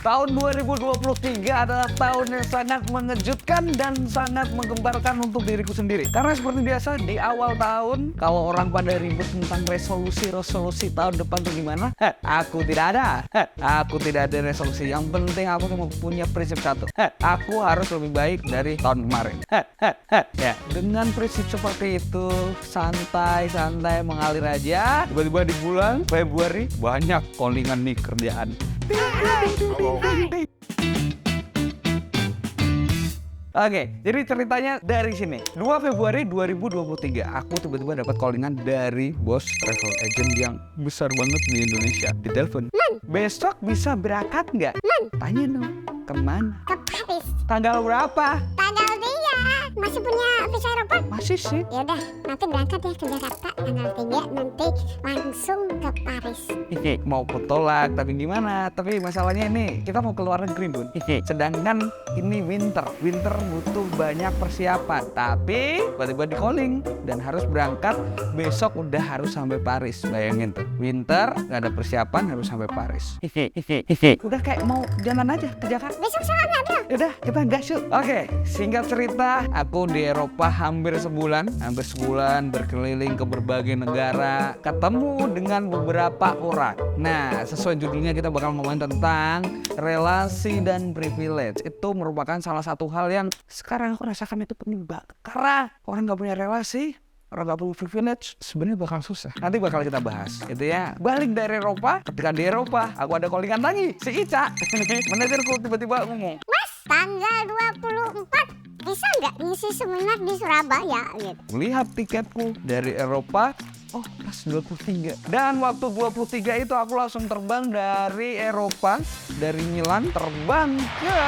tahun 2023 adalah tahun yang sangat mengejutkan dan sangat menggembarkan untuk diriku sendiri. Karena seperti biasa di awal tahun, kalau orang pada ribut tentang resolusi tahun depan tuh gimana? Aku tidak ada. Aku tidak ada resolusi. Yang penting aku cuma punya prinsip satu. Aku harus lebih baik dari tahun kemarin. Ya, dengan prinsip seperti itu, santai-santai mengalir aja. Tiba-tiba di bulan Februari banyak callingan nih kerjaan. Oke, jadi ceritanya dari sini. 2 Februari 2023, aku tiba-tiba dapat callingan dari bos travel agent yang besar banget di Indonesia. Ditelepon, besok bisa berangkat nggak? Tanya dong, kemana? Ke Paris. Tanggal berapa? Tanggal 3. Masih punya visa Eropa? Masih sih. Yaudah, nanti berangkat ya ke Jakarta tanggal 3, nanti langsung ke Paris. Mau kutolak, tapi gimana? Tapi masalahnya ini, kita mau keluar negeri, Bun. Sedangkan ini winter butuh banyak persiapan. Tapi tiba-tiba di calling dan harus berangkat besok udah harus sampai Paris. Bayangin tuh, winter nggak ada persiapan harus sampai Paris. Udah kayak mau jalan aja ke Jakarta. Besok soalnya ada. Udah, kita gas yuk. Oke, singkat cerita, aku di Eropa hampir sebulan berkeliling ke berbagai negara, ketemu dengan beberapa orang. Nah, sesuai judulnya kita bakal ngomongin tentang relasi dan privilege. Itu merupakan salah satu hal yang sekarang aku rasakan itu penting banget. Karena orang nggak punya relasi, orang nggak punya privilege, sebenarnya bakal susah. Nanti bakal kita bahas. Itu ya. Balik dari Eropa, ketika di Eropa, aku ada callingan lagi, si Ica. Manajerku tiba-tiba ngomong, Mas, tanggal 24 bisa nggak ngisi seminar di Surabaya gitu. melihat tiketku dari Eropa, oh pas 23. Dan waktu 23 itu aku langsung terbang dari Eropa, dari Milan terbang ke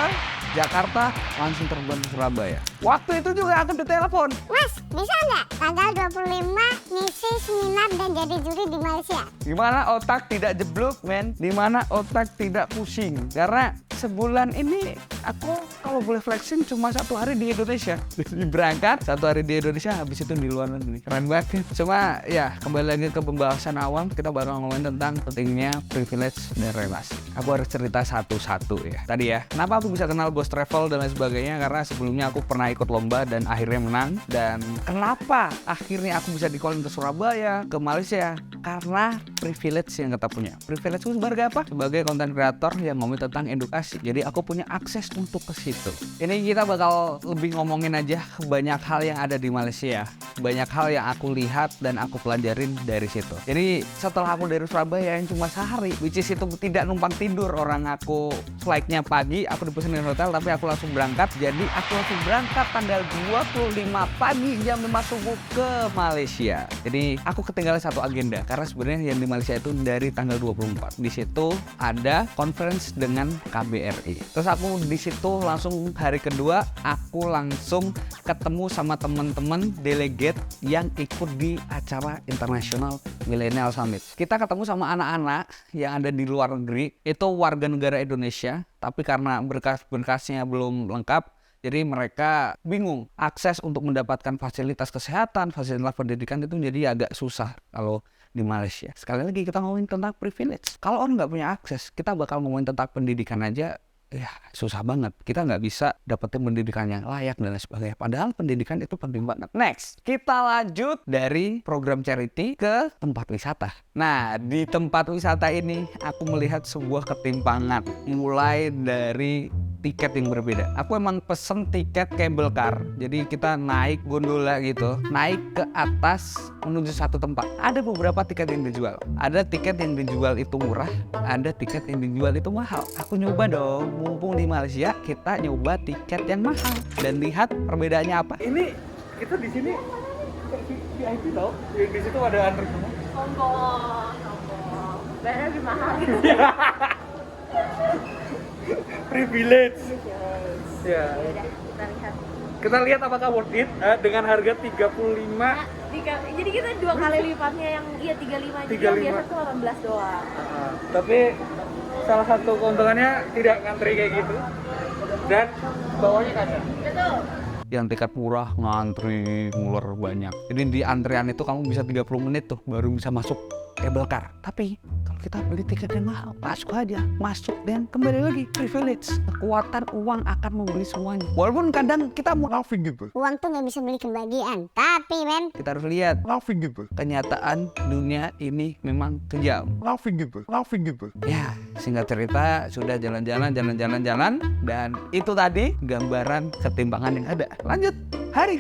Jakarta, langsung terbang ke Surabaya. Waktu itu juga aku ditelepon. Mas, bisa nggak tanggal 25 ngisi seminar dan jadi juri di Malaysia? Dimana otak tidak jeblok, men. Dimana otak tidak pusing. Karena sebulan ini aku kalau boleh flexing cuma 1 hari di Indonesia. Berangkat 1 hari di Indonesia, habis itu di luar negeri. Keren banget. Cuma ya kembali lagi ke pembahasan awal, kita bakal ngomongin tentang pentingnya privilege dan relasi. Aku harus cerita satu-satu ya. Tadi ya, kenapa aku bisa kenal bos travel dan lain sebagainya? Karena sebelumnya aku pernah ikut lomba dan akhirnya menang. Dan kenapa akhirnya aku bisa di-calling ke Surabaya, ke Malaysia? Karena privilege yang kita punya. Privilege itu sebagai apa? Sebagai content creator yang ngomongin tentang edukasi. Jadi aku punya akses untuk ke situ. Ini kita bakal lebih ngomongin aja banyak hal yang ada di Malaysia. Banyak hal yang aku lihat dan aku pelajarin dari situ. Jadi setelah aku dari Surabaya yang cuma sehari, which is itu tidak numpang tidur. Orang aku flightnya pagi, aku dipesenin hotel, tapi aku langsung berangkat. Jadi aku langsung berangkat tanggal 25 pagi jam 5 subuh ke Malaysia. Jadi aku ketinggalan satu agenda. Karena sebenarnya yang di Malaysia itu dari tanggal 24. Di situ ada conference dengan KBRI. Terus aku di situ langsung hari kedua aku langsung ketemu sama teman-teman delegate yang ikut di acara International Millennial Summit. Kita ketemu sama anak-anak yang ada di luar negeri, itu warga negara Indonesia, tapi karena berkas-berkasnya belum lengkap, jadi mereka bingung akses untuk mendapatkan fasilitas kesehatan, fasilitas pendidikan itu jadi agak susah kalau di Malaysia. Sekali lagi kita ngomongin tentang privilege. Kalau orang nggak punya akses, kita bakal ngomongin tentang pendidikan aja, ya susah banget. Kita nggak bisa dapetin pendidikan yang layak dan lain sebagainya. Padahal pendidikan itu penting banget. Next, kita lanjut dari program charity ke tempat wisata. Nah, di tempat wisata ini aku melihat sebuah ketimpangan. Mulai dari tiket yang berbeda. Aku emang pesen tiket cable car. Jadi kita naik gondola gitu, naik ke atas menuju satu tempat. Ada beberapa tiket yang dijual. Ada tiket yang dijual itu murah, ada tiket yang dijual itu mahal. Aku nyoba dong, mumpung di Malaysia, kita nyoba tiket yang mahal dan lihat perbedaannya apa. Ini kita di sini VIP tau, di situ ada antri semua. Sombong. Bayarnya lebih mahal gitu. Privilege. Ya. Yaudah, kita lihat. Kita lihat apakah worth it dengan harga 35. Jadi kita 2 kali lipatnya yang 35. Jadi yang biasa tuh 18 doang. Tapi salah satu keuntungannya tidak ngantri kayak gitu dan bawahnya kaca. Betul. Yang tiket murah ngantri ngular banyak. Jadi di antrian itu kamu bisa 30 menit tuh baru bisa masuk cable car. Tapi kalau kita beli tiket yang mahal, masuk aja, masuk dan kembali lagi privilege. Kekuatan uang akan membeli semuanya. Walaupun kadang kita munafik gitu. Uang tuh nggak bisa beli kebahagiaan. Tapi men, Kita harus lihat munafik gitu. Kenyataan dunia ini memang kejam. Munafik gitu. Ya, singkat cerita sudah jalan-jalan dan itu tadi gambaran ketimpangan yang ada. Lanjut. Hari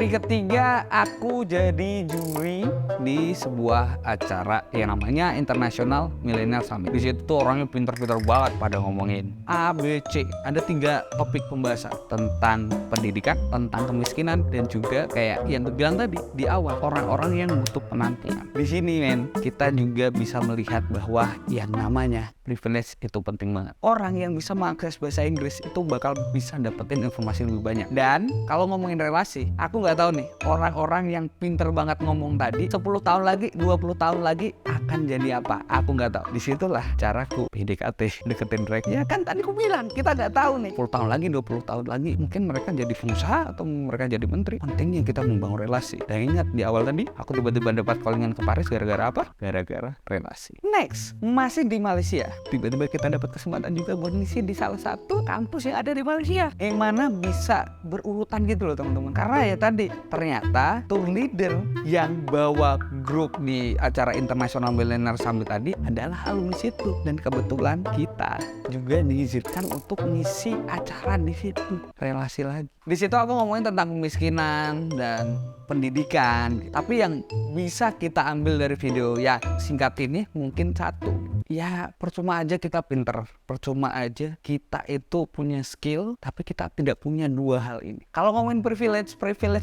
ketiga aku jadi juri di sebuah acara yang namanya International Millennial Summit. Di situ tuh orangnya pinter-pinter banget pada ngomongin A, B, C. Ada 3 topik pembahasan tentang pendidikan, tentang kemiskinan, dan juga kayak yang gue bilang tadi di awal, orang-orang yang butuh penampilan. Di sini men, kita juga bisa melihat bahwa yang namanya privilege itu penting banget. Orang yang bisa mengakses bahasa Inggris itu bakal bisa dapetin informasi lebih banyak. Dan kalau ngomongin relasi, aku nggak tahu nih, orang-orang yang pinter banget ngomong tadi 10 tahun lagi, 20 tahun lagi akan jadi apa? Aku nggak tahu. Disitulah caraku PDKT, deketin mereka. Ya kan tadi aku bilang, kita nggak tahu nih 10 tahun lagi, 20 tahun lagi mungkin mereka jadi pengusaha atau mereka jadi menteri. Pentingnya kita membangun relasi. Dan ingat di awal tadi, aku tiba-tiba dapat callingan ke Paris gara-gara apa? Gara-gara relasi. Next, masih di Malaysia. Tiba-tiba kita dapat kesempatan juga buat ngisi di salah satu kampus yang ada di Malaysia, yang mana bisa berurutan gitu loh teman-teman. Karena ya tadi ternyata tour leader yang bawa grup di acara International Millennial Summit tadi adalah alumni situ, dan kebetulan kita juga diizinkan untuk ngisi acara di situ. Relasi lagi. Di situ aku ngomongin tentang kemiskinan dan pendidikan. Tapi yang bisa kita ambil dari video ya singkat ini mungkin satu. Ya percuma aja kita pinter, percuma aja kita itu punya skill, tapi kita tidak punya 2 hal ini. Kalau ngomongin privilege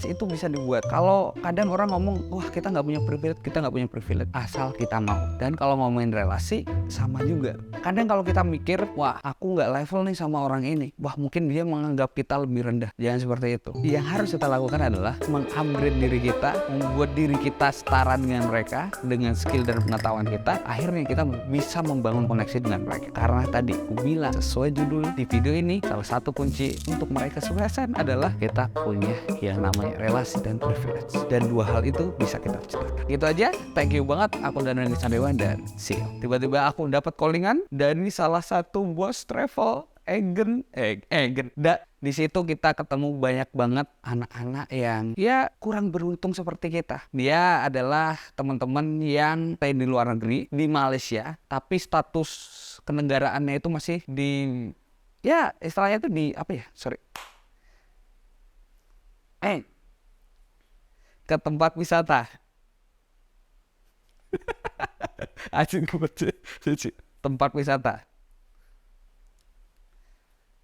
itu bisa dibuat. Kalau kadang orang ngomong, wah kita nggak punya privilege, asal kita mau. Dan kalau ngomongin relasi, sama juga. Kadang kalau kita mikir, wah aku nggak level nih sama orang ini, wah mungkin dia menganggap kita lebih rendah. Jangan seperti itu. Yang harus kita lakukan adalah meng-upgrade diri kita, membuat diri kita setara dengan mereka, dengan skill dan pengetahuan kita. Akhirnya kita bisa membangun koneksi dengan mereka. Karena tadi aku bilang sesuai judul di video ini, salah satu kunci untuk meraih kesuksesan adalah kita punya yang namanya relasi dan privilege. Dan 2 hal itu bisa kita ciptakan. Gitu aja. Thank you banget. Aku Danang Sandewan dan see you. Tiba-tiba aku dapat callingan dari salah satu bos travel agent. Di situ kita ketemu banyak banget anak-anak yang ya kurang beruntung seperti kita. Dia adalah teman-teman yang stay di luar negeri, di Malaysia, tapi status kenegaraannya itu masih di, ya istilahnya itu di apa ya? Ke tempat wisata. Tempat wisata.